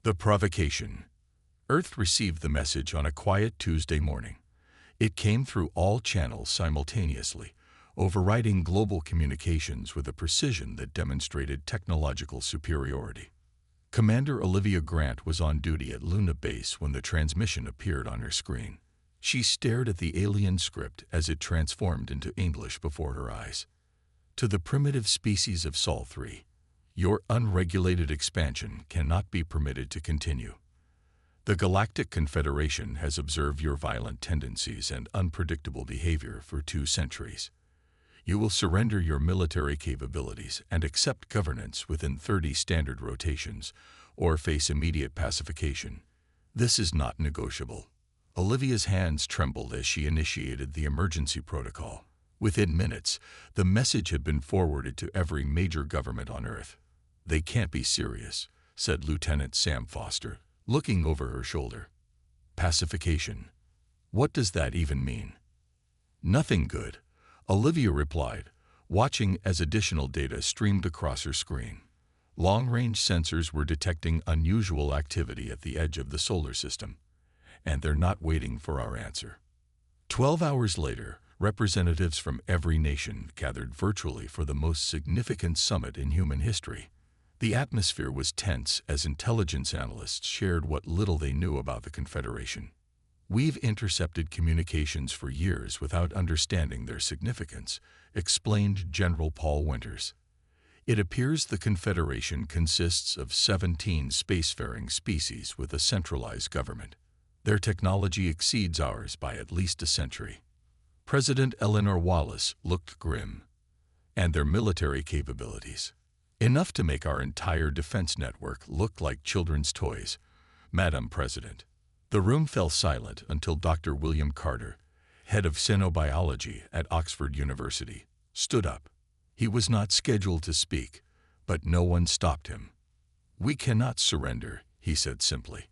The provocation. Earth received the message on a quiet Tuesday morning. It came through all channels simultaneously, overriding global communications with a precision that demonstrated technological superiority. Commander Olivia Grant was on duty at Luna Base when the transmission appeared on her screen. She stared at the alien script as it transformed into English before her eyes. To the primitive species of Sol 3, your unregulated expansion cannot be permitted to continue. The Galactic Confederation has observed your violent tendencies and unpredictable behavior for 2 centuries. You will surrender your military capabilities and accept governance within 30 standard rotations, or face immediate pacification. This is not negotiable. Olivia's hands trembled as she initiated the emergency protocol. Within minutes, the message had been forwarded to every major government on Earth. "They can't be serious," said Lieutenant Sam Foster, looking over her shoulder. "Pacification. What does that even mean?" "Nothing good," Olivia replied, watching as additional data streamed across her screen. Long-range sensors were detecting unusual activity at the edge of the solar system, and they're not waiting for our answer. 12 hours later, representatives from every nation gathered virtually for the most significant summit in human history. The atmosphere was tense as intelligence analysts shared what little they knew about the Confederation. "We've intercepted communications for years without understanding their significance," explained General Paul Winters. "It appears the Confederation consists of 17 spacefaring species with a centralized government. Their technology exceeds ours by at least a century." President Eleanor Wallace looked grim. "And their military capabilities. Enough to make our entire defense network look like children's toys, Madam President." The room fell silent until Dr. William Carter, head of xenobiology at Oxford University, stood up. He was not scheduled to speak, but no one stopped him. "We cannot surrender," he said simply.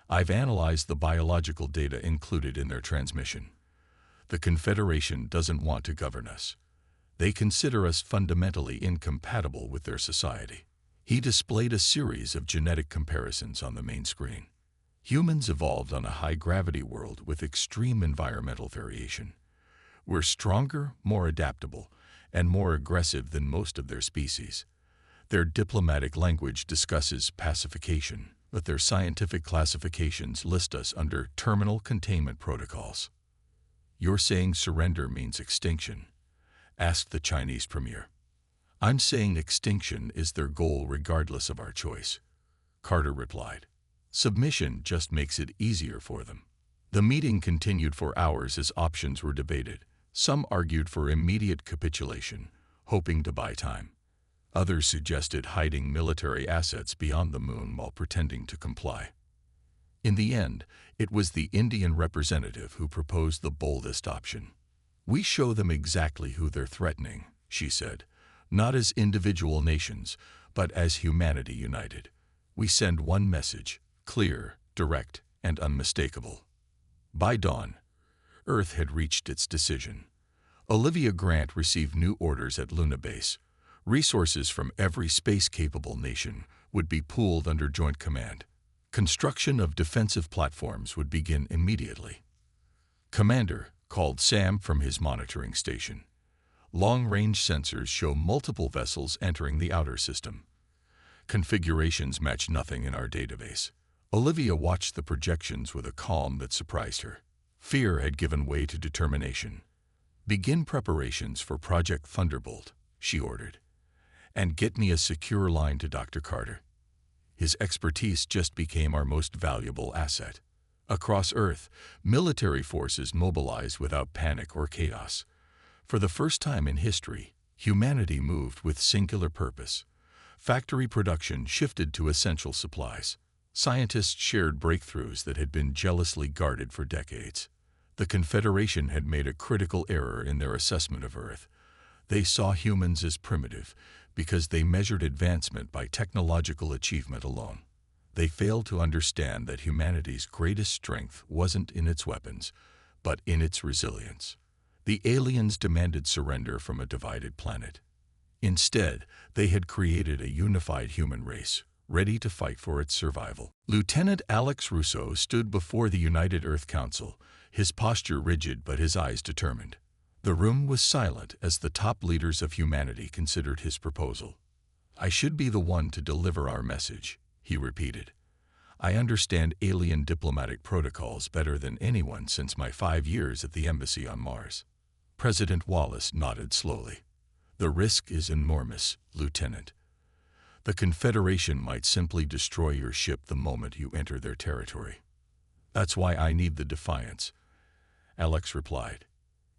"I've analyzed the biological data included in their transmission. The Confederation doesn't want to govern us. They consider us fundamentally incompatible with their society." He displayed a series of genetic comparisons on the main screen. "Humans evolved on a high-gravity world with extreme environmental variation. We're stronger, more adaptable, and more aggressive than most of their species. Their diplomatic language discusses pacification, but their scientific classifications list us under terminal containment protocols." "You're saying surrender means extinction?" asked the Chinese premier. "I'm saying extinction is their goal regardless of our choice," Carter replied. "Submission just makes it easier for them." The meeting continued for hours as options were debated. Some argued for immediate capitulation, hoping to buy time. Others suggested hiding military assets beyond the moon while pretending to comply. In the end, it was the Indian representative who proposed the boldest option. "We show them exactly who they're threatening," she said, "not as individual nations, but as humanity united. We send one message, clear, direct, and unmistakable." By dawn, Earth had reached its decision. Olivia Grant received new orders at Luna Base. Resources from every space-capable nation would be pooled under joint command. Construction of defensive platforms would begin immediately. "Commander," called Sam from his monitoring station. "Long-range sensors show multiple vessels entering the outer system. Configurations match nothing in our database." Olivia watched the projections with a calm that surprised her. Fear had given way to determination. "Begin preparations for Project Thunderbolt," she ordered. "And get me a secure line to Dr. Carter. His expertise just became our most valuable asset." Across Earth, military forces mobilized without panic or chaos. For the first time in history, humanity moved with singular purpose. Factory production shifted to essential supplies. Scientists shared breakthroughs that had been jealously guarded for decades. The Confederation had made a critical error in their assessment of Earth. They saw humans as primitive because they measured advancement by technological achievement alone. They failed to understand that humanity's greatest strength wasn't in its weapons, but in its resilience. The aliens demanded surrender from a divided planet. Instead, they had created a unified human race, ready to fight for its survival. Lieutenant Alex Russo stood before the United Earth Council, his posture rigid but his eyes determined. The room was silent as the top leaders of humanity considered his proposal. "I should be the one to deliver our message," he repeated. "I understand alien diplomatic protocols better than anyone since my 5 years at the embassy on Mars." President Wallace nodded slowly. "The risk is enormous, Lieutenant. The Confederation might simply destroy your ship the moment you enter their territory." "That's why I need the Defiance," Alex replied.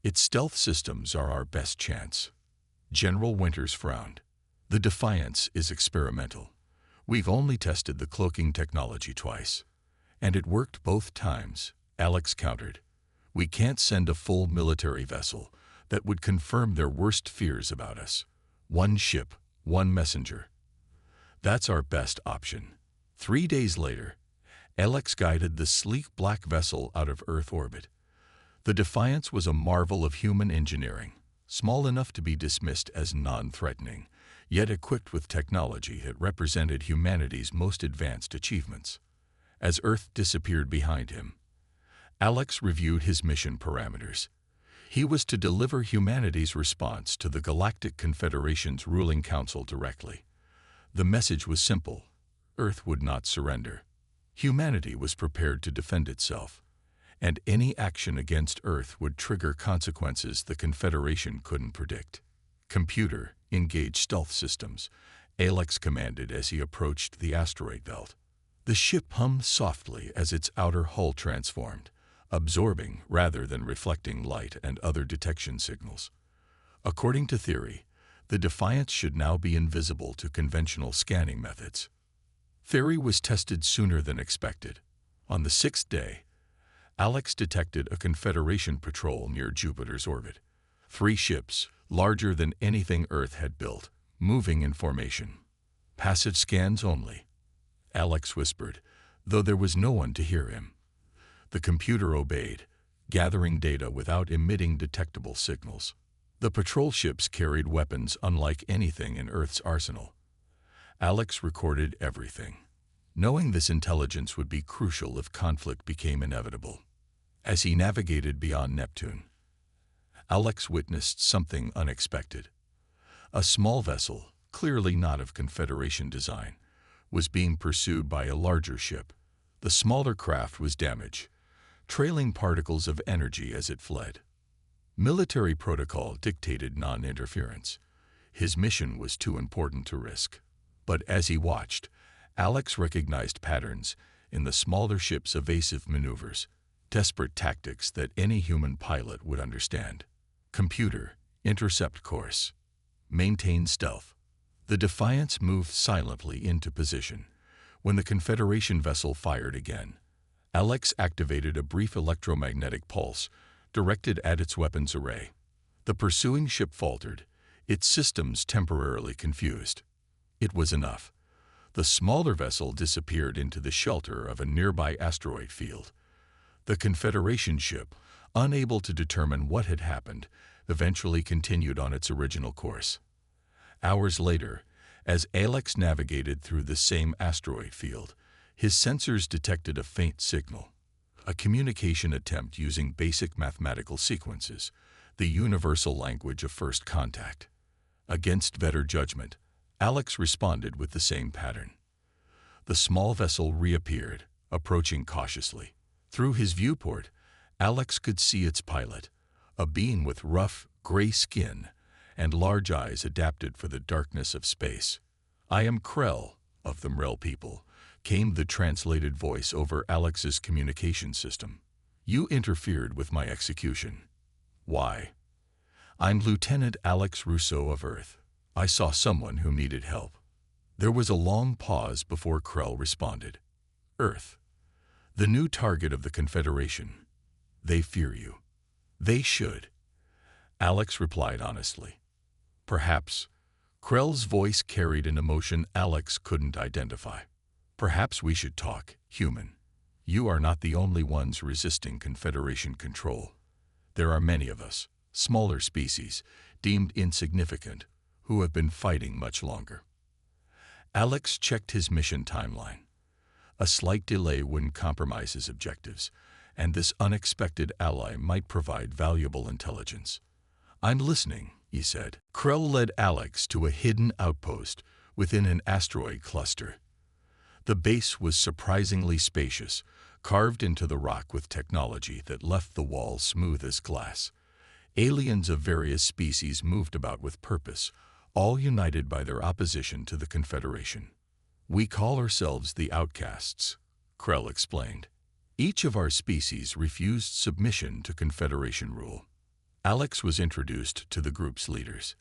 "Its stealth systems are our best chance." General Winters frowned. "The Defiance is experimental. We've only tested the cloaking technology twice. And it worked both times," Alex countered. "We can't send a full military vessel that would confirm their worst fears about us. One ship, one messenger. That's our best option." 3 days later, Alex guided the sleek black vessel out of Earth orbit. The Defiance was a marvel of human engineering, small enough to be dismissed as non-threatening, yet equipped with technology that represented humanity's most advanced achievements. As Earth disappeared behind him, Alex reviewed his mission parameters. He was to deliver humanity's response to the Galactic Confederation's ruling council directly. The message was simple: Earth would not surrender. Humanity was prepared to defend itself, and any action against Earth would trigger consequences the Confederation couldn't predict. "Computer, engage stealth systems," Alex commanded as he approached the asteroid belt. The ship hummed softly as its outer hull transformed, absorbing rather than reflecting light and other detection signals. According to theory, the Defiance should now be invisible to conventional scanning methods. Theory was tested sooner than expected. On the 6th day, Alex detected a Confederation patrol near Jupiter's orbit. 3 ships, larger than anything Earth had built, moving in formation. "Passive scans only," Alex whispered, though there was no one to hear him. The computer obeyed, gathering data without emitting detectable signals. The patrol ships carried weapons unlike anything in Earth's arsenal. Alex recorded everything, knowing this intelligence would be crucial if conflict became inevitable. As he navigated beyond Neptune, Alex witnessed something unexpected. A small vessel, clearly not of Confederation design, was being pursued by a larger ship. The smaller craft was damaged, trailing particles of energy as it fled. Military protocol dictated non-interference. His mission was too important to risk. But as he watched, Alex recognized patterns in the smaller ship's evasive maneuvers, desperate tactics that any human pilot would understand. "Computer, intercept course. Maintain stealth." The Defiance moved silently into position. When the Confederation vessel fired again, Alex activated a brief electromagnetic pulse directed at its weapons array. The pursuing ship faltered, its systems temporarily confused. It was enough. The smaller vessel disappeared into the shelter of a nearby asteroid field. The Confederation ship, unable to determine what had happened, eventually continued on its original course. Hours later, as Alex navigated through the same asteroid field, his sensors detected a faint signal. A communication attempt using basic mathematical sequences, the universal language of first contact. Against better judgment, Alex responded with the same pattern. The small vessel reappeared, approaching cautiously. Through his viewport, Alex could see its pilot, a being with rough, gray skin and large eyes adapted for the darkness of space. "I am Krell, of the Mrel people," came the translated voice over Alex's communication system. "You interfered with my execution." "Why?" "I'm Lieutenant Alex Russo of Earth. I saw someone who needed help." There was a long pause before Krell responded. "Earth, the new target of the Confederation. They fear you." "They should," Alex replied honestly. "Perhaps." Krell's voice carried an emotion Alex couldn't identify. "Perhaps we should talk, human. You are not the only ones resisting Confederation control. There are many of us, smaller species, deemed insignificant, who have been fighting much longer." Alex checked his mission timeline. A slight delay wouldn't compromise his objectives, and this unexpected ally might provide valuable intelligence. "I'm listening," he said. Krell led Alex to a hidden outpost within an asteroid cluster. The base was surprisingly spacious, carved into the rock with technology that left the walls smooth as glass. Aliens of various species moved about with purpose, all united by their opposition to the Confederation. "We call ourselves the Outcasts," Krell explained. "Each of our species refused submission to Confederation rule." Alex was introduced to the group's leaders,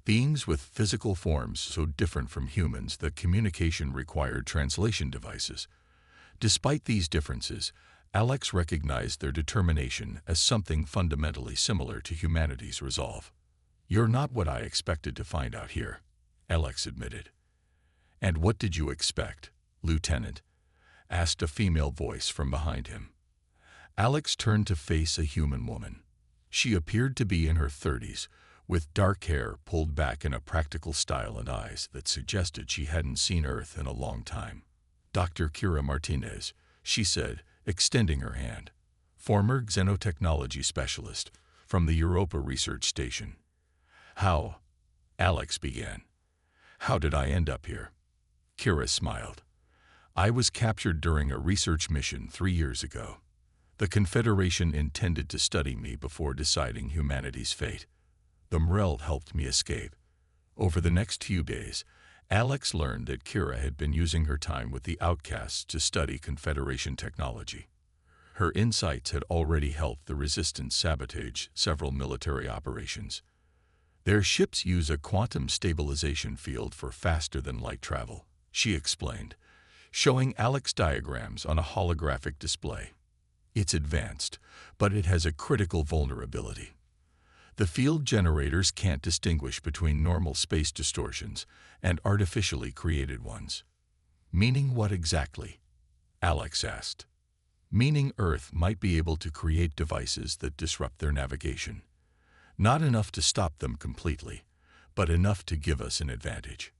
beings with physical forms so different from humans that communication required translation devices. Despite these differences, Alex recognized their determination as something fundamentally similar to humanity's resolve. "You're not what I expected to find out here," Alex admitted. "And what did you expect, Lieutenant?" asked a female voice from behind him. Alex turned to face a human woman. She appeared to be in her 30s, with dark hair pulled back in a practical style and eyes that suggested she hadn't seen Earth in a long time. "Dr. Kira Martinez," she said, extending her hand. "Former xenotechnology specialist from the Europa Research Station." "How?" Alex began. "How did I end up here?" Kira smiled. "I was captured during a research mission 3 years ago. The Confederation intended to study me before deciding humanity's fate. The Mrel helped me escape." Over the next few days, Alex learned that Kira had been using her time with the Outcasts to study Confederation technology. Her insights had already helped the Resistance sabotage several military operations. "Their ships use a quantum stabilization field for faster-than-light travel," she explained, showing Alex diagrams on a holographic display. "It's advanced, but it has a critical vulnerability. The field generators can't distinguish between normal space distortions and artificially created ones." "Meaning what exactly?" Alex asked. "Meaning Earth might be able to create devices that disrupt their navigation. Not enough to stop them completely, but enough to give us an advantage."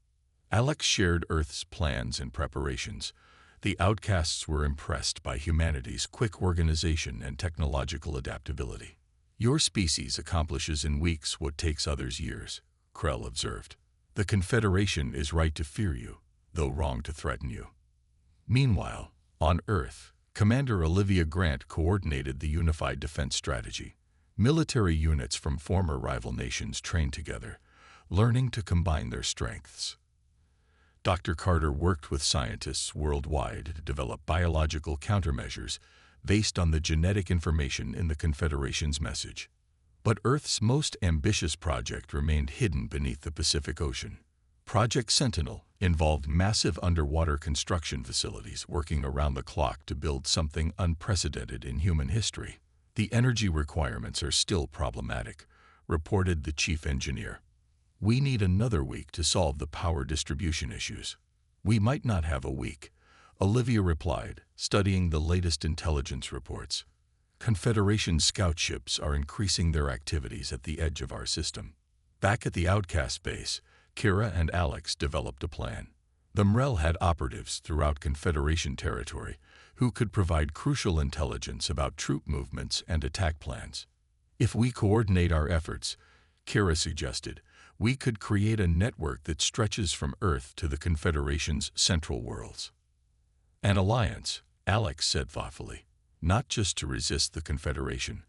Alex shared Earth's plans and preparations. The Outcasts were impressed by humanity's quick organization and technological adaptability. "Your species accomplishes in weeks what takes others years," Krell observed. "The Confederation is right to fear you, though wrong to threaten you." Meanwhile, on Earth, Commander Olivia Grant coordinated the unified defense strategy. Military units from former rival nations trained together, learning to combine their strengths. Dr. Carter worked with scientists worldwide to develop biological countermeasures based on the genetic information in the Confederation's message. But Earth's most ambitious project remained hidden beneath the Pacific Ocean. Project Sentinel involved massive underwater construction facilities working around the clock to build something unprecedented in human history. "The energy requirements are still problematic," reported the chief engineer. "We need another week to solve the power distribution issues." "We might not have a week," Olivia replied, studying the latest intelligence reports. "Confederation scout ships are increasing their activities at the edge of our system." Back at the Outcast base, Kira and Alex developed a plan. The Mrel had operatives throughout Confederation territory who could provide crucial intelligence about troop movements and attack plans. "If we coordinate our efforts," Kira suggested, "we could create a network that stretches from Earth to the Confederation's central worlds." "An alliance," Alex said thoughtfully, "not just to resist the Confederation,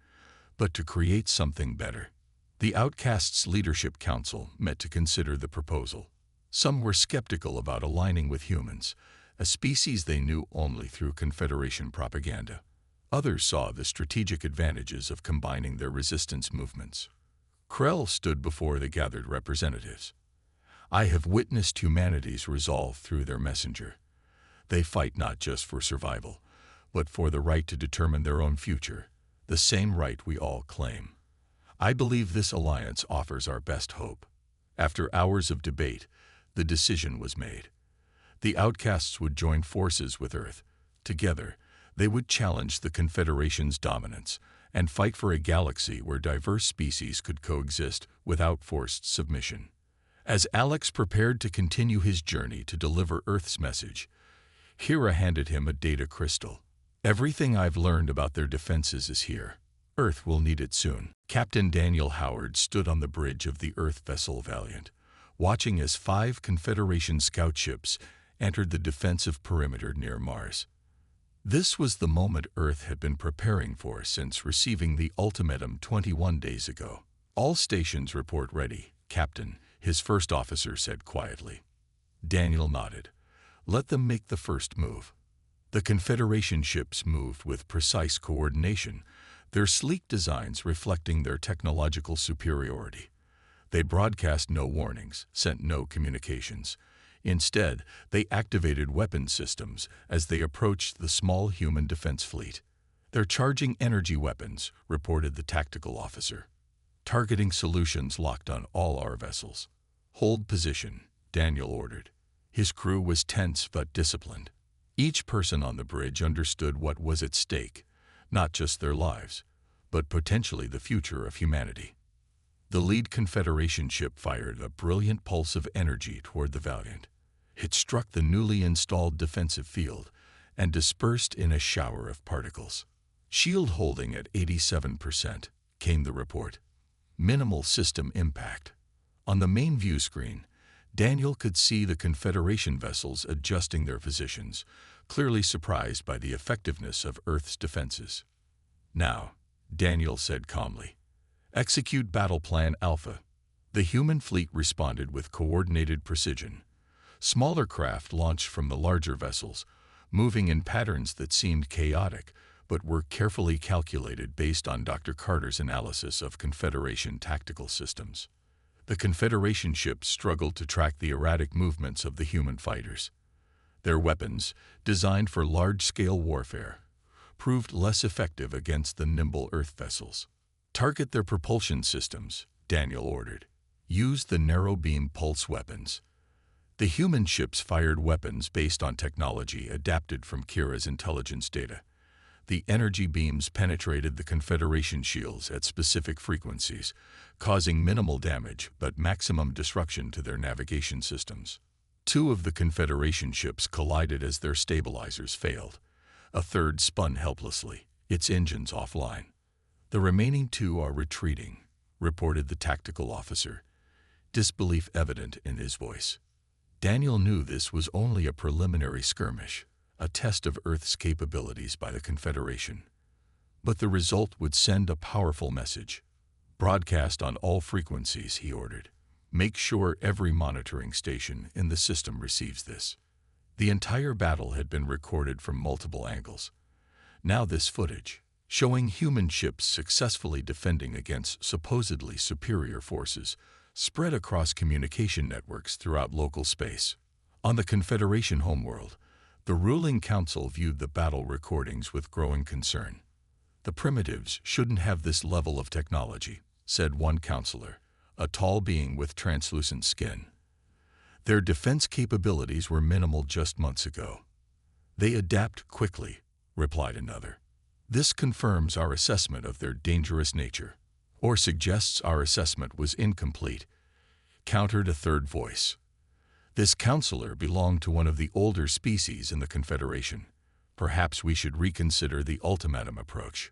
but to create something better." The Outcasts' Leadership Council met to consider the proposal. Some were skeptical about aligning with humans, a species they knew only through Confederation propaganda. Others saw the strategic advantages of combining their resistance movements. Krell stood before the gathered representatives. "I have witnessed humanity's resolve through their messenger. They fight not just for survival, but for the right to determine their own future, the same right we all claim. I believe this alliance offers our best hope." After hours of debate, the decision was made. The Outcasts would join forces with Earth. Together, they would challenge the Confederation's dominance and fight for a galaxy where diverse species could coexist without forced submission. As Alex prepared to continue his journey to deliver Earth's message, Hera handed him a data crystal. "Everything I've learned about their defenses is here. Earth will need it soon." Captain Daniel Howard stood on the bridge of the Earth vessel Valiant, watching as 5 Confederation scout ships entered the defensive perimeter near Mars. This was the moment Earth had been preparing for since receiving the ultimatum 21 days ago. "All stations report ready, Captain," his first officer said quietly. Daniel nodded. "Let them make the first move." The Confederation ships moved with precise coordination, their sleek designs reflecting their technological superiority. They broadcast no warnings, sent no communications. Instead, they activated weapon systems as they approached the small human defense fleet. "They're charging energy weapons," reported the tactical officer. "Targeting solutions locked on all our vessels." "Hold position," Daniel ordered. His crew was tense but disciplined. Each person on the bridge understood what was at stake, not just their lives, but potentially the future of humanity. The lead Confederation ship fired a brilliant pulse of energy toward the Valiant. It struck the newly installed defensive field and dispersed in a shower of particles. "Shield holding at 87%, came the report. "Minimal system impact." On the main view screen, Daniel could see the Confederation vessels adjusting their positions, clearly surprised by the effectiveness of Earth's defenses. "Now," Daniel said calmly, "execute Battle Plan Alpha." The human fleet responded with coordinated precision. Smaller craft launched from the larger vessels, moving in patterns that seemed chaotic, but were carefully calculated based on Dr. Carter's analysis of Confederation tactical systems. The Confederation ships struggled to track the erratic movements of the human fighters. Their weapons, designed for large-scale warfare, proved less effective against the nimble Earth vessels. "Target their propulsion systems," Daniel ordered. "Use the narrow-beam pulse weapons." The human ships fired weapons based on technology adapted from Kira's intelligence data. The energy beams penetrated the Confederation shields at specific frequencies, causing minimal damage but maximum disruption to their navigation systems. 2 of the Confederation ships collided as their stabilizers failed. A third spun helplessly, its engines offline. "The remaining 2 are retreating," reported the tactical officer, disbelief evident in his voice. Daniel knew this was only a preliminary skirmish, a test of Earth's capabilities by the Confederation. But the result would send a powerful message. "Broadcast on all frequencies," he ordered. "Make sure every monitoring station in the system receives this." The entire battle had been recorded from multiple angles. Now this footage, showing human ships successfully defending against supposedly superior forces, spread across communication networks throughout local space. On the Confederation homeworld, the ruling council viewed the battle recordings with growing concern. "The primitives shouldn't have this level of technology," said one counselor, a tall being with translucent skin. "Their defense capabilities were minimal just months ago." "They adapt quickly," replied another. "This confirms our assessment of their dangerous nature, or suggests our assessment was incomplete," countered a third voice. This counselor belonged to one of the older species in the Confederation. "Perhaps we should reconsider the ultimatum approach."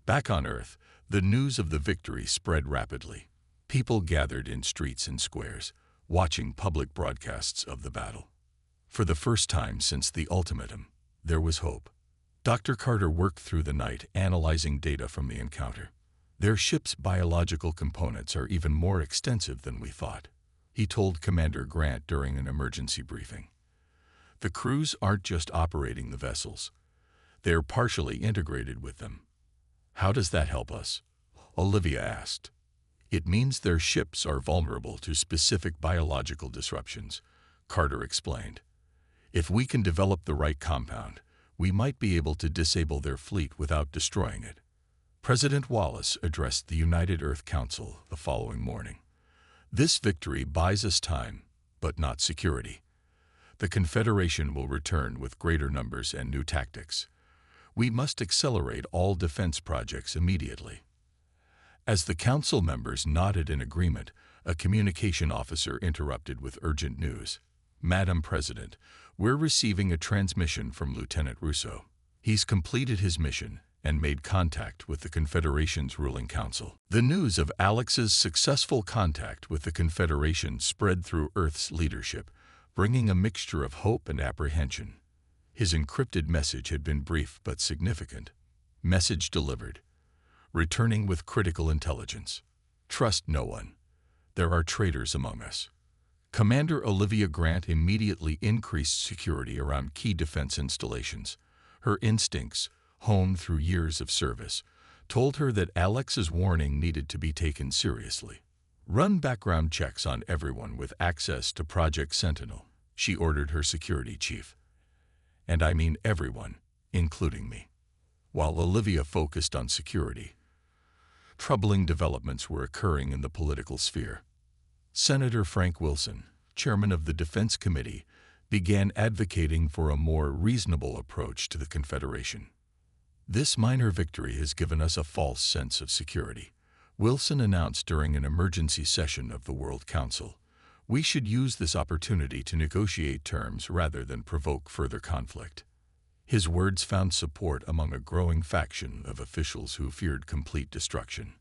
Back on Earth, the news of the victory spread rapidly. People gathered in streets and squares, watching public broadcasts of the battle. For the first time since the ultimatum, there was hope. Dr. Carter worked through the night analyzing data from the encounter. "Their ship's biological components are even more extensive than we thought," he told Commander Grant during an emergency briefing. "The crews aren't just operating the vessels. They're partially integrated with them." "How does that help us?" Olivia asked. "It means their ships are vulnerable to specific biological disruptions," Carter explained. "If we can develop the right compound, we might be able to disable their fleet without destroying it." President Wallace addressed the United Earth Council the following morning. "This victory buys us time, but not security. The Confederation will return with greater numbers and new tactics. We must accelerate all defense projects immediately." As the council members nodded in agreement, A communication officer interrupted with urgent news. "Madam President, we're receiving a transmission from Lieutenant Russo. He's completed his mission and made contact with the Confederation's ruling council." The news of Alex's successful contact with the Confederation spread through Earth's leadership, bringing a mixture of hope and apprehension. His encrypted message had been brief but significant. Message delivered. Returning with critical intelligence. Trust no one. There are traitors among us. Commander Olivia Grant immediately increased security around key defense installations. Her instincts, honed through years of service, told her that Alex's warning needed to be taken seriously. "Run background checks on everyone with access to Project Sentinel," she ordered her security chief. "And I mean everyone, including me." While Olivia focused on security, troubling developments were occurring in the political sphere. Senator Frank Wilson, chairman of the Defense Committee, began advocating for a more reasonable approach to the Confederation. "This minor victory has given us a false sense of security," Wilson announced during an emergency session of the World Council. "We should use this opportunity to negotiate terms rather than provoke further conflict." His words found support among a growing faction of officials who feared complete destruction.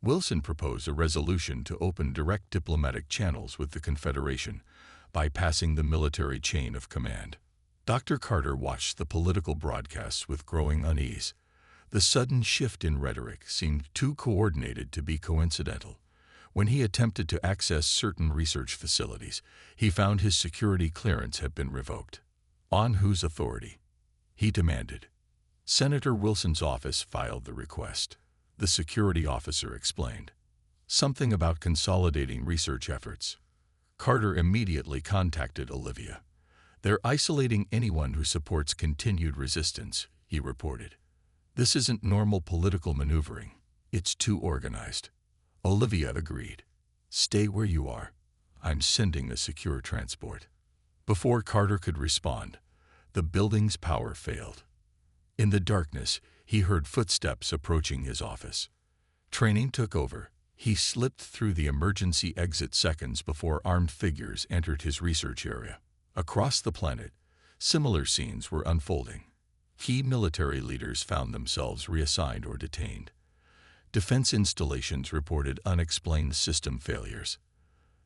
Wilson proposed a resolution to open direct diplomatic channels with the Confederation, bypassing the military chain of command. Dr. Carter watched the political broadcasts with growing unease. The sudden shift in rhetoric seemed too coordinated to be coincidental. When he attempted to access certain research facilities, he found his security clearance had been revoked. On whose authority? He demanded. Senator Wilson's office filed the request. The security officer explained. Something about consolidating research efforts. Carter immediately contacted Olivia. "They're isolating anyone who supports continued resistance," he reported. "This isn't normal political maneuvering. It's too organized." Olivia agreed. "Stay where you are. I'm sending a secure transport." Before Carter could respond, the building's power failed. In the darkness, he heard footsteps approaching his office. Training took over. He slipped through the emergency exit seconds before armed figures entered his research area. Across the planet, similar scenes were unfolding. Key military leaders found themselves reassigned or detained. Defense installations reported unexplained system failures.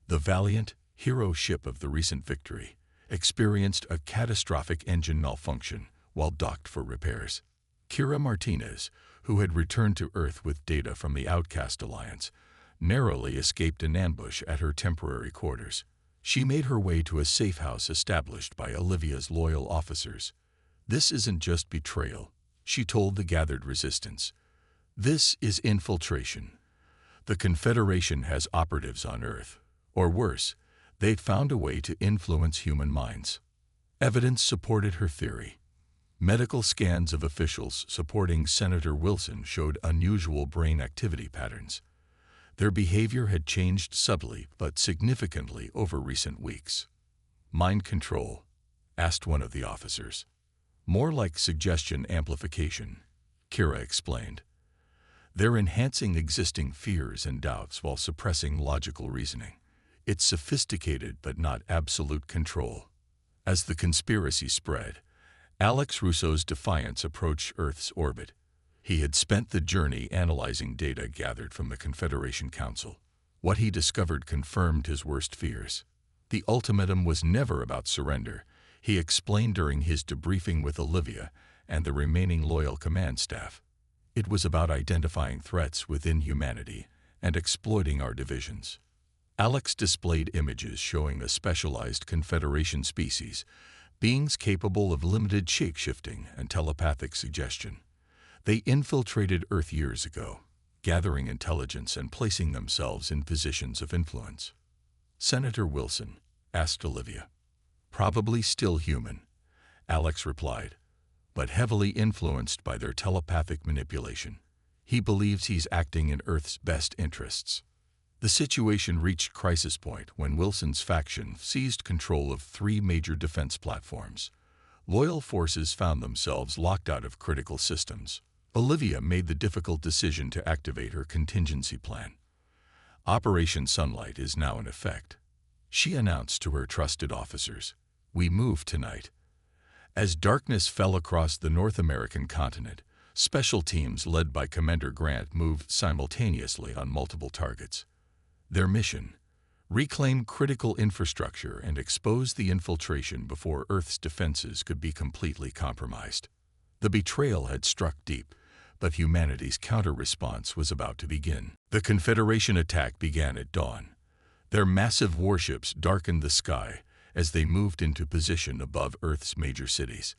The Valiant, hero ship of the recent victory, experienced a catastrophic engine malfunction while docked for repairs. Kira Martinez, who had returned to Earth with data from the Outcast Alliance, narrowly escaped an ambush at her temporary quarters. She made her way to a safe house established by Olivia's loyal officers. "This isn't just betrayal," she told the gathered resistance. "This is infiltration. The Confederation has operatives on Earth. Or worse, they'd found a way to influence human minds." Evidence supported her theory. Medical scans of officials supporting Senator Wilson showed unusual brain activity patterns. Their behavior had changed subtly but significantly over recent weeks. "Mind control?" asked one of the officers. "More like suggestion amplification," Kira explained. "They're enhancing existing fears and doubts while suppressing logical reasoning. It's sophisticated but not absolute control." As the conspiracy spread, Alex Russo's Defiance approached Earth's orbit. He had spent the journey analyzing data gathered from the Confederation Council. What he discovered confirmed his worst fears. The ultimatum was never about surrender, he explained during his debriefing with Olivia and the remaining loyal command staff. It was about identifying threats within humanity and exploiting our divisions. Alex displayed images showing a specialized Confederation species, beings capable of limited shape-shifting and telepathic suggestion. They infiltrated Earth years ago, gathering intelligence and placing themselves in positions of influence. "Senator Wilson?" asked Olivia. "Probably still human," Alex replied, "but heavily influenced by their telepathic manipulation. He believes he's acting in Earth's best interests." The situation reached crisis point when Wilson's faction seized control of 3 major defense platforms. Loyal forces found themselves locked out of critical systems. Olivia made the difficult decision to activate her contingency plan. Operation Sunlight is now in effect. She announced to her trusted officers, "We move tonight." As darkness fell across the North American continent, special teams led by Commander Grant moved simultaneously on multiple targets. Their mission: reclaim critical infrastructure and expose the infiltration before Earth's defenses could be completely compromised. The betrayal had struck deep, but humanity's counter-response was about to begin. The Confederation attack began at dawn. Their massive warships darkened the sky as they moved into position above Earth's major cities.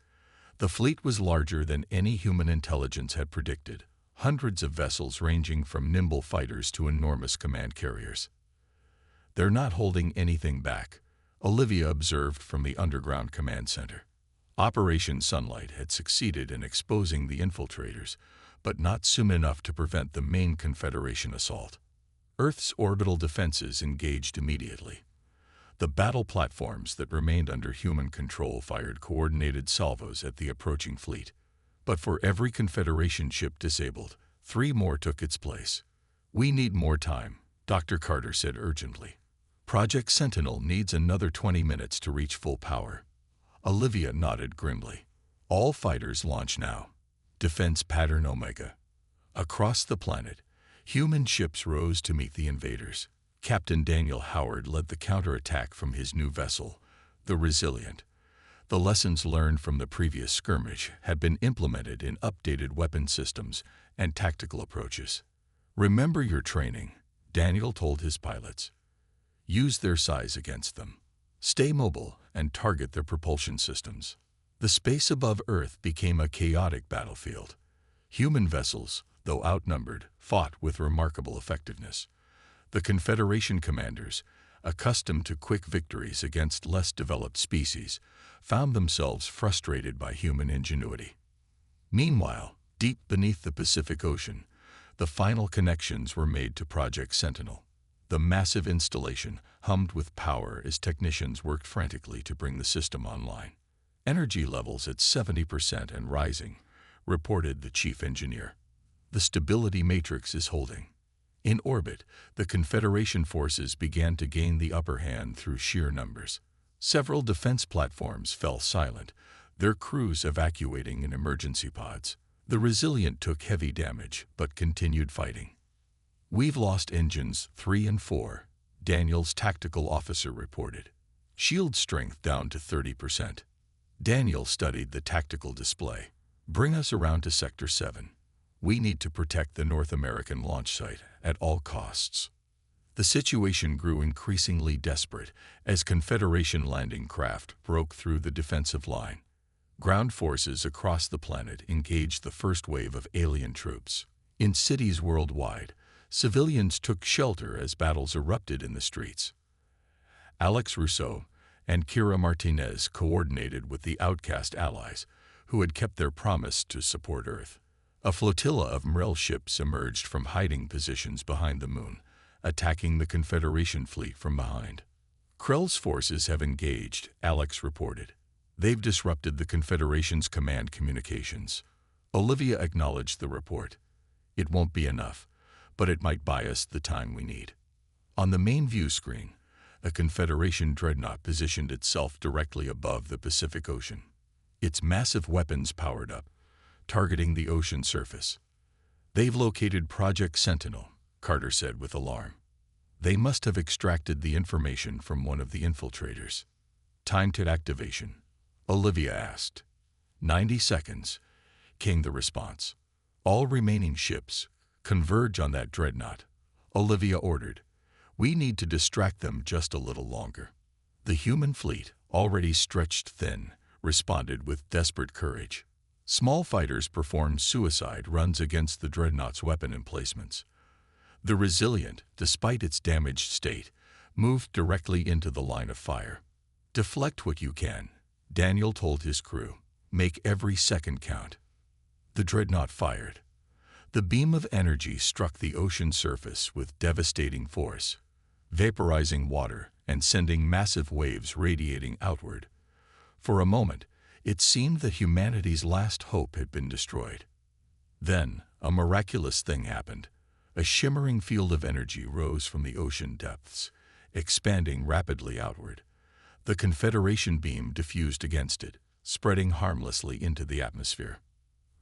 The fleet was larger than any human intelligence had predicted, hundreds of vessels ranging from nimble fighters to enormous command carriers. "They're not holding anything back," Olivia observed from the underground command center. Operation Sunlight had succeeded in exposing the infiltrators, but not soon enough to prevent the main Confederation assault. Earth's orbital defenses engaged immediately. The battle platforms that remained under human control fired coordinated salvos at the approaching fleet. But for every Confederation ship disabled, 3 more took its place. "We need more time," Dr. Carter said urgently. "Project Sentinel needs another 20 minutes to reach full power." Olivia nodded grimly. "All fighters launch now." Defense Pattern Omega. Across the planet, human ships rose to meet the invaders. Captain Daniel Howard led the counterattack from his new vessel, the Resilient. The lessons learned from the previous skirmish had been implemented in updated weapon systems and tactical approaches. "Remember your training," Daniel told his pilots. "Use their size against them. Stay mobile and target their propulsion systems." The space above Earth became a chaotic battlefield. Human vessels, though outnumbered, fought with remarkable effectiveness. The Confederation commanders, accustomed to quick victories against less developed species, found themselves frustrated by human ingenuity. Meanwhile, deep beneath the Pacific Ocean, the final connections were made to Project Sentinel. The massive installation hummed with power as technicians worked frantically to bring the system online. "Energy levels at 70% and rising," reported the chief engineer. "The stability matrix is holding." In orbit, the Confederation forces began to gain the upper hand through sheer numbers. Several defense platforms fell silent, their crews evacuating in emergency pods. The Resilient took heavy damage, but continued fighting. "We've lost engines 3 and 4, Daniel's tactical officer reported. "Shield strength down to 30%. Daniel studied the tactical display. "Bring us around to Sector 7. We need to protect the North American launch site at all costs." The situation grew increasingly desperate as Confederation landing craft broke through the defensive line. Ground forces across the planet engaged the first wave of alien troops. In cities worldwide, civilians took shelter as battles erupted in the streets. Alex Rousseau and Kira Martinez coordinated with the outcast allies who had kept their promise to support Earth. A flotilla of MREL ships emerged from hiding positions behind the moon, attacking the Confederation fleet from behind. "Krell's forces have engaged," Alex reported. "They've disrupted the Confederation's command communications." Olivia acknowledged the report. "It won't be enough, but it might buy us the time we need." On the main view screen, a Confederation dreadnought positioned itself directly above the Pacific Ocean. Its massive weapons powered up, targeting the ocean surface. "They've located Project Sentinel," Carter said with alarm. "They must have extracted the information from one of the infiltrators." "Time to activation?" Olivia asked. 90 seconds, came the response. "All remaining ships, converge on that dreadnought," Olivia ordered. "We need to distract them just a little longer." The human fleet, already stretched thin, responded with desperate courage. Small fighters performed suicide runs against the dreadnought's weapon emplacements. The Resilient, despite its damaged state, moved directly into the line of fire. "Deflect what you can," Daniel told his crew. "Make every second count." The dreadnought fired. The beam of energy struck the ocean surface with devastating force, vaporizing water and sending massive waves radiating outward. For a moment, it seemed that humanity's last hope had been destroyed. Then, a miraculous thing happened. A shimmering field of energy rose from the ocean depths, expanding rapidly outward. The Confederation beam diffused against it, spreading harmlessly into the atmosphere.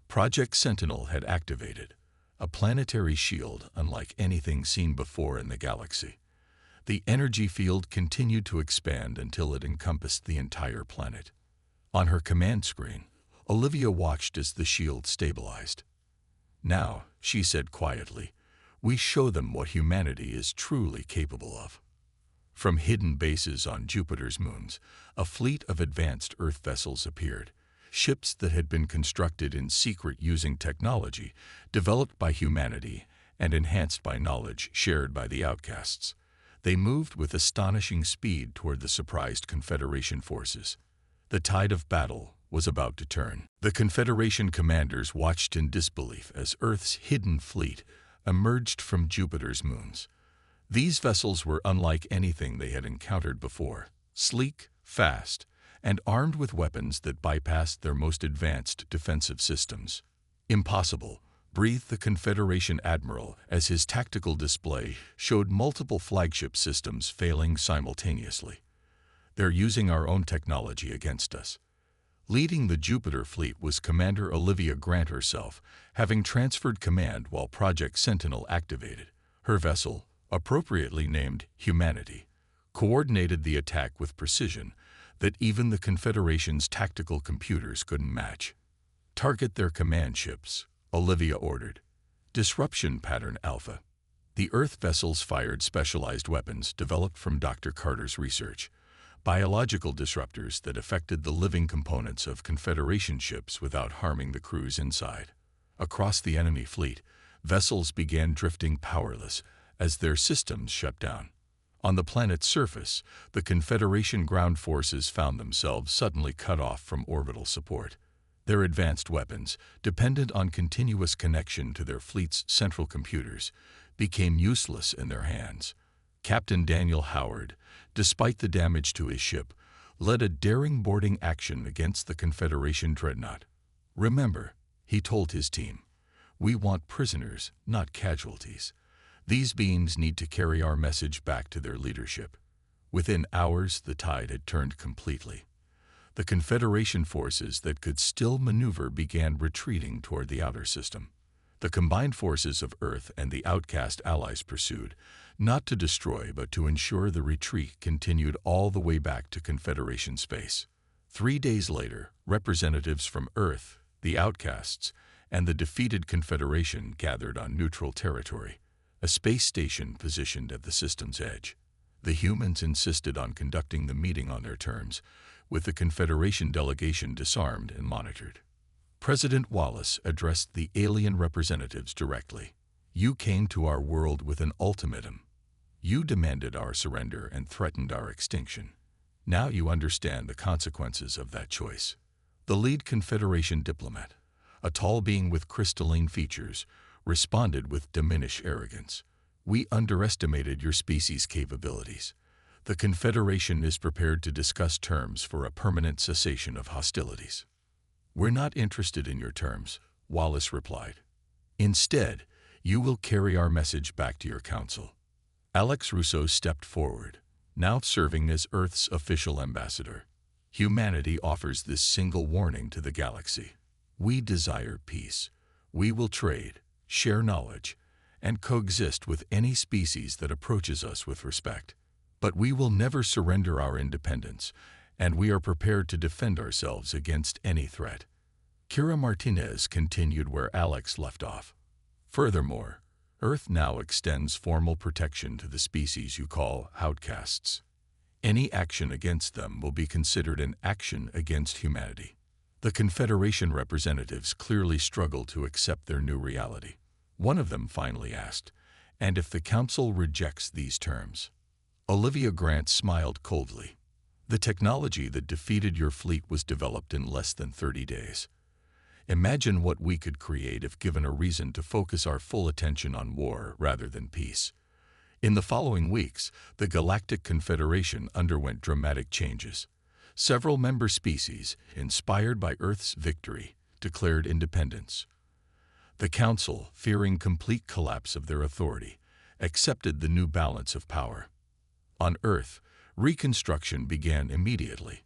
Project Sentinel had activated, a planetary shield unlike anything seen before in the galaxy. The energy field continued to expand until it encompassed the entire planet. On her command screen, Olivia watched as the shield stabilized. "Now," she said quietly, "we show them what humanity is truly capable of." From hidden bases on Jupiter's moons, a fleet of advanced Earth vessels appeared, ships that had been constructed in secret using technology developed by humanity and enhanced by knowledge shared by the outcasts. They moved with astonishing speed toward the surprised Confederation forces. The tide of battle was about to turn. The Confederation commanders watched in disbelief as Earth's hidden fleet emerged from Jupiter's moons. These vessels were unlike anything they had encountered before, sleek, fast, and armed with weapons that bypassed their most advanced defensive systems. "Impossible," breathed the Confederation admiral as his tactical display showed multiple flagship systems failing simultaneously. "They're using our own technology against us." Leading the Jupiter fleet was Commander Olivia Grant herself, having transferred command while Project Sentinel activated. Her vessel, appropriately named Humanity, coordinated the attack with precision that even the Confederation's tactical computers couldn't match. "Target their command ships," Olivia ordered. Disruption Pattern Alpha. The Earth vessels fired specialized weapons developed from Dr. Carter's research, biological disruptors that affected the living components of Confederation ships without harming the crews inside. Across the enemy fleet, vessels began drifting powerless as their systems shut down. On the planet's surface, the Confederation ground forces found themselves suddenly cut off from orbital support. Their advanced weapons, dependent on continuous connection to their fleet's central computers, became useless in their hands. Captain Daniel Howard, despite the damage to his ship, led a daring boarding action against the Confederation dreadnought. "Remember," he told his team, "we want prisoners, not casualties. These beings need to carry our message back to their leadership." Within hours, the tide had turned completely. The Confederation forces that could still maneuver began retreating toward the outer system. The combined forces of Earth and the outcast allies pursued, not to destroy but to ensure the retreat continued all the way back to Confederation space. 3 days later, representatives from Earth, the outcasts, and the defeated Confederation gathered on neutral territory, a space station positioned at the system's edge. The humans insisted on conducting the meeting on their terms, with the Confederation delegation disarmed and monitored. President Wallace addressed the alien representatives directly. "You came to our world with an ultimatum. You demanded our surrender and threatened our extinction. Now you understand the consequences of that choice." The lead Confederation diplomat, a tall being with crystalline features, responded with diminished arrogance. "We underestimated your species' capabilities. The Confederation is prepared to discuss terms for a permanent cessation of hostilities." "We're not interested in your terms," Wallace replied. "Instead, you will carry our message back to your council." Alex Russo stepped forward, now serving as Earth's official ambassador. "Humanity offers this single warning to the galaxy. We desire peace. We will trade, share knowledge, and coexist with any species that approaches us with respect. But we will never surrender our independence, and we are prepared to defend ourselves against any threat." Kira Martinez continued where Alex left off. "Furthermore, Earth now extends formal protection to the species you call outcasts. Any action against them will be considered an action against humanity." The Confederation representatives clearly struggled to accept their new reality. One of them finally asked, "And if the Council rejects these terms?" Olivia Grant smiled coldly. "The technology that defeated your fleet was developed in less than 30 days. Imagine what we could create if given a reason to focus our full attention on war rather than peace." In the following weeks, the Galactic Confederation underwent dramatic changes. Several member species, inspired by Earth's victory, declared independence. The Council, fearing complete collapse of their authority, accepted the new balance of power. On Earth, reconstruction began immediately.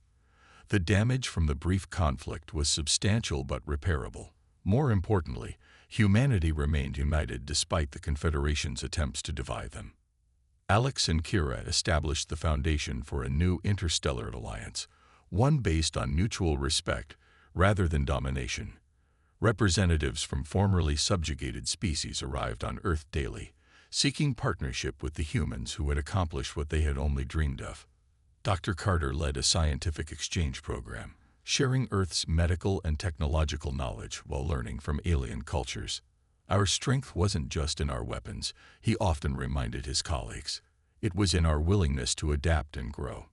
The damage from the brief conflict was substantial but repairable. More importantly, humanity remained united despite the Confederation's attempts to divide them. Alex and Kira established the foundation for a new interstellar alliance, one based on mutual respect rather than domination. Representatives from formerly subjugated species arrived on Earth daily, seeking partnership with the humans who had accomplished what they had only dreamed of. Dr. Carter led a scientific exchange program, sharing Earth's medical and technological knowledge while learning from alien cultures. Our strength wasn't just in our weapons, he often reminded his colleagues. It was in our willingness to adapt and grow.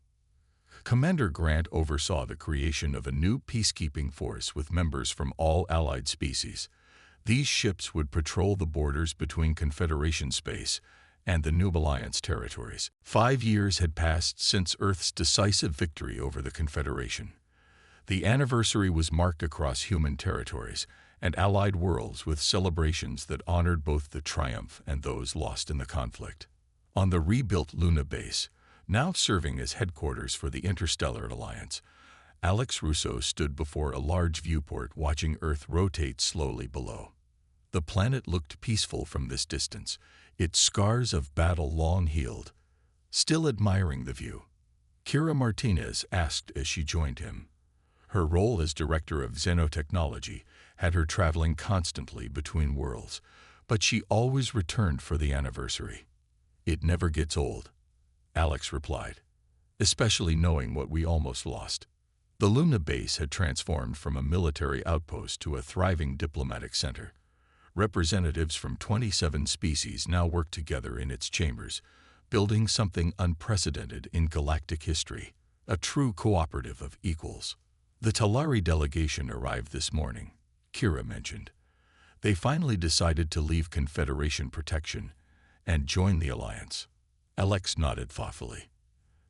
Commander Grant oversaw the creation of a new peacekeeping force with members from all allied species. These ships would patrol the borders between Confederation space and the New Alliance territories. 5 years had passed since Earth's decisive victory over the Confederation. The anniversary was marked across human territories and allied worlds with celebrations that honored both the triumph and those lost in the conflict. On the rebuilt Luna base, now serving as headquarters for the Interstellar Alliance, Alex Russo stood before a large viewport watching Earth rotate slowly below. The planet looked peaceful from this distance, its scars of battle long healed. Still admiring the view, Kira Martinez asked as she joined him. Her role as director of xenotechnology had her traveling constantly between worlds, but she always returned for the anniversary. "It never gets old," Alex replied, "especially knowing what we almost lost." The Luna base had transformed from a military outpost to a thriving diplomatic center. Representatives from 27 species now worked together in its chambers, building something unprecedented in galactic history, a true cooperative of equals. The Talari delegation arrived this morning, Kira mentioned. They finally decided to leave Confederation protection and join the Alliance. Alex nodded thoughtfully.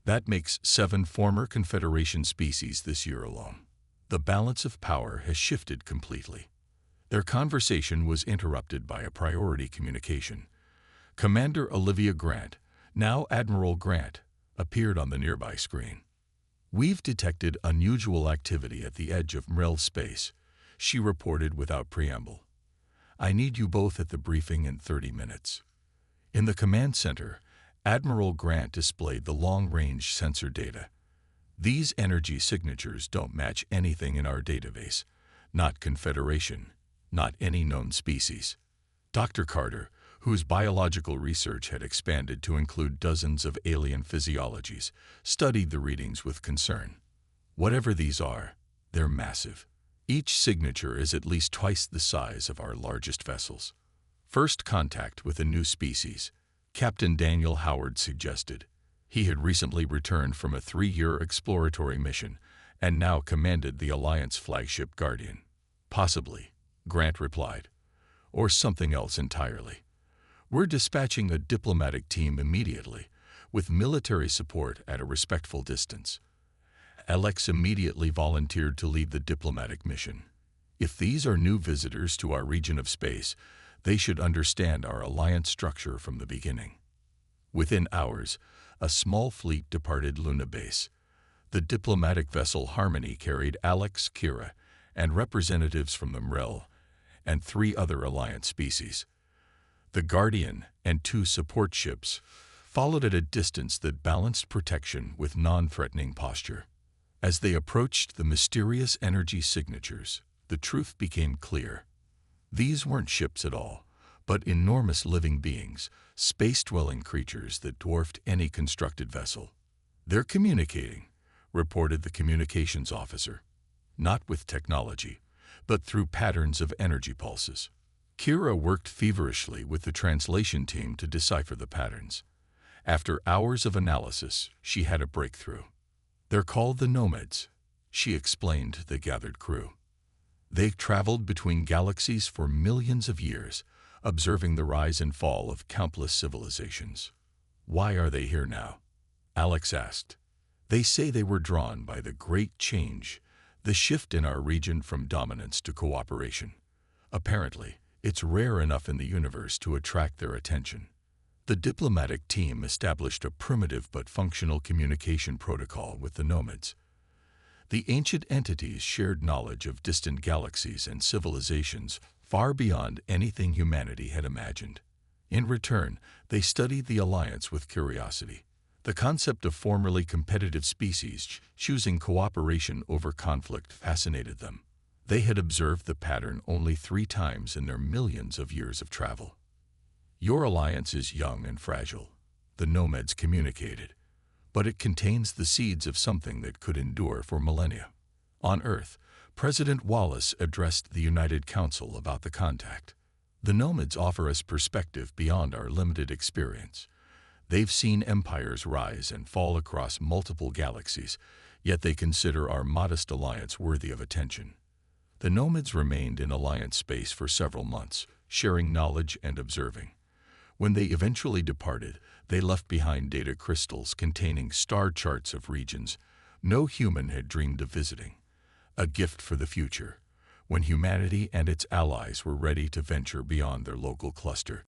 That makes 7 former Confederation species this year alone. The balance of power has shifted completely. Their conversation was interrupted by a priority communication. Commander Olivia Grant, now Admiral Grant, appeared on the nearby screen. "We've detected unusual activity at the edge of Mrel space," she reported without preamble. "I need you both at the briefing in 30 minutes." In the command center, Admiral Grant displayed the long-range sensor data. "These energy signatures don't match anything in our database. Not Confederation, not any known species." Dr. Carter, whose biological research had expanded to include dozens of alien physiologies, studied the readings with concern. "Whatever these are, they're massive. Each signature is at least twice the size of our largest vessels." "First contact with a new species," Captain Daniel Howard suggested. He had recently returned from a 3-year exploratory mission and now commanded the Alliance flagship Guardian. "Possibly," Grant replied, "or something else entirely. We're dispatching a diplomatic team immediately, with military support at a respectful distance." Alex immediately volunteered to lead the diplomatic mission. "If these are new visitors to our region of space, they should understand our alliance structure from the beginning." Within hours, a small fleet departed Luna base. The diplomatic vessel Harmony carried Alex, Kira, and representatives from the Mrel and 3 other Alliance species. The Guardian and 2 support ships followed at a distance that balanced protection with non-threatening posture. As they approached the mysterious energy signatures, the truth became clear. These weren't ships at all, but enormous living beings, space-dwelling creatures that dwarfed any constructed vessel. "They're communicating," reported the communications officer. "Not with technology, but through patterns of energy pulses." Kira worked feverishly with the translation team to decipher the patterns. After hours of analysis, she had a breakthrough. "They're called the Nomads," she explained to the gathered crew. "They've traveled between galaxies for millions of years, observing the rise and fall of countless civilizations." "Why are they here now?" Alex asked. "They say they were drawn by the Great Change, the shift in our region from dominance to cooperation. Apparently, It's rare enough in the universe to attract their attention. The diplomatic team established a primitive but functional communication protocol with the nomads. The ancient entities shared knowledge of distant galaxies and civilizations far beyond anything humanity had imagined. In return, they studied the alliance with curiosity. The concept of formerly competitive species choosing cooperation over conflict fascinated them. They had observed the pattern only 3 times in their millions of years of travel. Your alliance is young and fragile, the nomads communicated, but it contains the seeds of something that could endure for millennia. On Earth, President Wallace addressed the United Council about the contact. The nomads offer us perspective beyond our limited experience. They've seen empires rise and fall across multiple galaxies, yet they consider our modest alliance worthy of attention. The nomads remained in alliance space for several months, sharing knowledge and observing. When they eventually departed, they left behind data crystals containing star charts of regions no human had dreamed of visiting, a gift for the future, when humanity and its allies were ready to venture beyond their local cluster.